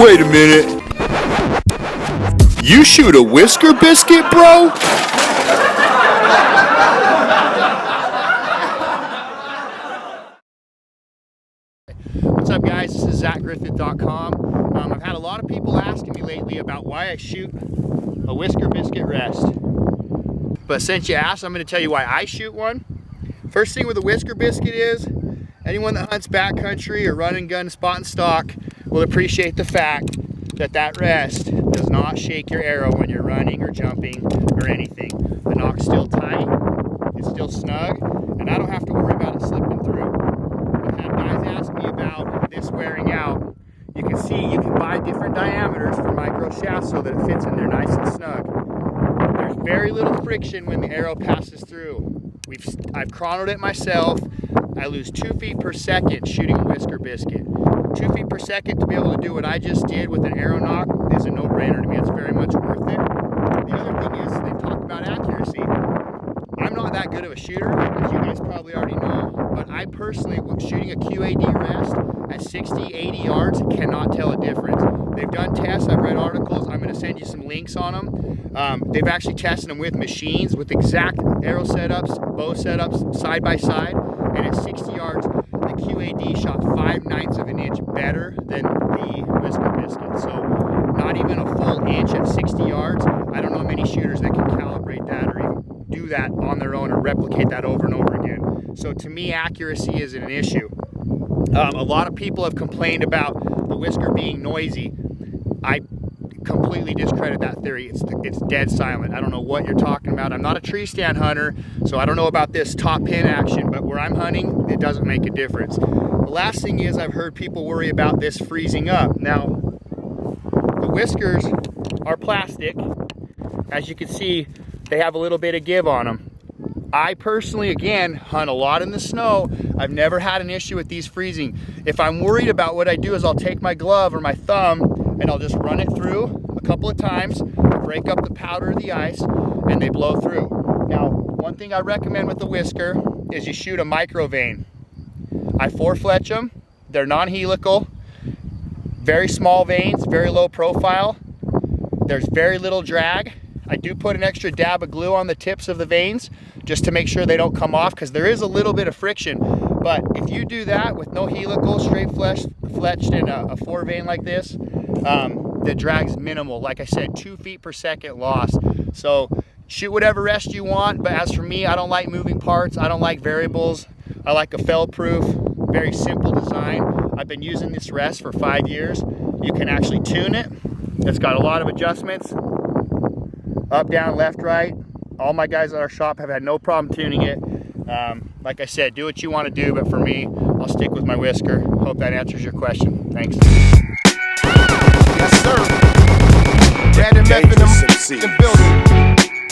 Wait a minute. You shoot a Whisker Biscuit, bro? What's up, guys? This is GRIFFITH.com. I've had a lot of people asking me lately about why I shoot a Whisker Biscuit rest. But since you asked, I'm going to tell you why I shoot one. First thing with a Whisker Biscuit is, anyone that hunts backcountry or run and gun spot and stock will appreciate the fact that that rest does not shake your arrow when you're running or jumping or anything. The knock's still tight, it's still snug, and I don't have to worry about it slipping through. I've had guys ask me about this wearing out. You can see you can buy different diameters for micro shafts so that it fits in there nice and snug. There's very little friction when the arrow passes through. I've chronoed it myself. I lose 2 feet per second shooting a Whisker Biscuit. 2 feet per second to be able to do what I just did with an arrow knock is a no-brainer to me. It's very much worth it. The other thing is, they've talked about accuracy. I'm not that good of a shooter, as you guys probably already know, but I personally, shooting a QAD rest at 60, 80 yards, cannot tell a difference. They've done tests, I've read articles, I'm going to send you some links on them. They've actually tested them with machines, with exact arrow setups, bow setups, side by side, and at 60 yards, the QAD shot 5/9 of an inch better than the Whisker Biscuit. So not even a full inch at 60 yards. I don't know many shooters that can calibrate that or even do that on their own or replicate that over and over again. So to me, accuracy isn't an issue. A lot of people have complained about the Whisker being noisy. I completely discredit that theory. It's dead silent. I don't know what you're talking about. I'm not a tree stand hunter, so I don't know about this top pin action, but where I'm hunting, it doesn't make a difference. The last thing is, I've heard people worry about this freezing up. Now, the Whiskers are plastic. As you can see, they have a little bit of give on them. I personally, again, hunt a lot in the snow. I've never had an issue with these freezing. If I'm worried about, what I do is I'll take my glove or my thumb and I'll just run it through a couple of times, break up the powder of the ice, and they blow through. Now, one thing I recommend with the Whisker is you shoot a micro vein. I 4-fletch them. They're non-helical, very small veins, very low profile. There's very little drag. I do put an extra dab of glue on the tips of the veins just to make sure they don't come off, because there is a little bit of friction. But if you do that with no helical, straight fletched in a 4 vein like this, the drag's minimal. Like I said, 2 feet per second loss. So shoot whatever rest you want, but as for me, I don't like moving parts. I don't like variables. I like a fail-proof, very simple design. I've been using this rest for 5 years. You can actually tune it. It's got a lot of adjustments. Up, down, left, right. All my guys at our shop have had no problem tuning it. Like I said, do what you want to do, but for me, I'll stick with my Whisker. Hope that answers your question. Thanks. Yes, sir. Brandon Method in the building.